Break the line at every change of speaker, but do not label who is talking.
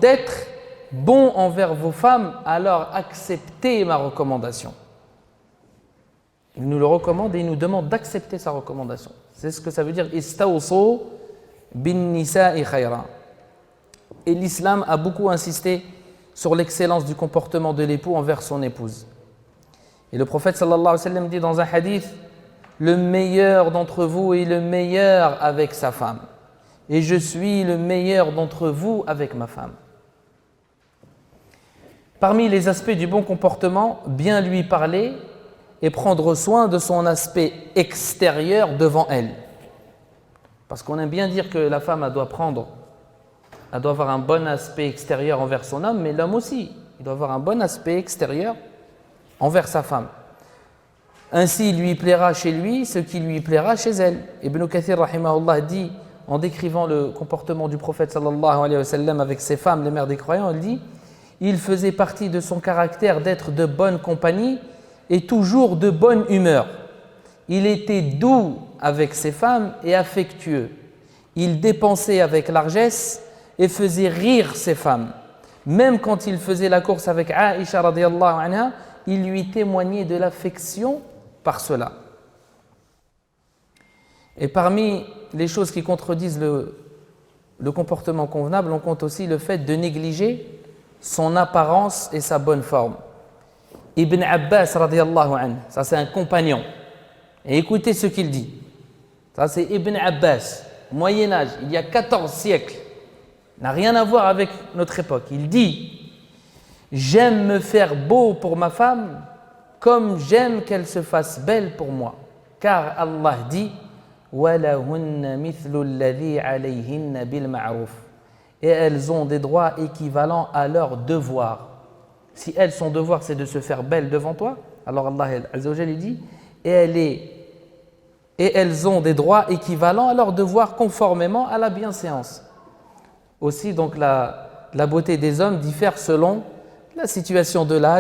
d'être bon envers vos femmes, alors acceptez ma recommandation. Il nous le recommande et il nous demande d'accepter sa recommandation. C'est ce que ça veut dire istawsu bin nisa'i khayra. Et l'islam a beaucoup insisté sur l'excellence du comportement de l'époux envers son épouse. Et le prophète sallallahu alayhi wa sallam dit dans un hadith: le meilleur d'entre vous est le meilleur avec sa femme, et je suis le meilleur d'entre vous avec ma femme. Parmi les aspects du bon comportement, bien lui parler et prendre soin de son aspect extérieur devant elle. Parce qu'on aime bien dire que la femme elle doit avoir un bon aspect extérieur envers son homme, mais l'homme aussi, il doit avoir un bon aspect extérieur envers sa femme. Ainsi, il lui plaira chez lui ce qui lui plaira chez elle. Ibn Kathir rahimahullah dit, en décrivant le comportement du prophète sallallahu alayhi wa sallam avec ses femmes, les mères des croyants, il dit: il faisait partie de son caractère d'être de bonne compagnie et toujours de bonne humeur. Il était doux avec ses femmes et affectueux. Il dépensait avec largesse et faisait rire ses femmes. Même quand il faisait la course avec Aïcha radiyallahu anha, il lui témoignait de l'affection par cela. Et parmi les choses qui contredisent le comportement convenable, on compte aussi le fait de négliger son apparence et sa bonne forme. Ibn Abbas radiyallahu anhu, ça c'est un compagnon. Et écoutez ce qu'il dit. Ça c'est Ibn Abbas, Moyen-Âge, il y a 14 siècles. N'a rien à voir avec notre époque. Il dit: j'aime me faire beau pour ma femme comme j'aime qu'elle se fasse belle pour moi. Car Allah dit: وَلَهُنَّ مِثْلُ الَّذِي عَلَيْهِنَّ بِالْمَعْرُوفِ. Et elles ont des droits équivalents à leurs devoirs. Si elles, son devoir, c'est de se faire belle devant toi, alors Allah Azza wa Jalla dit: et elles ont des droits équivalents à leurs devoirs conformément à la bienséance. Aussi, donc, la beauté des hommes diffère selon la situation de l'âge,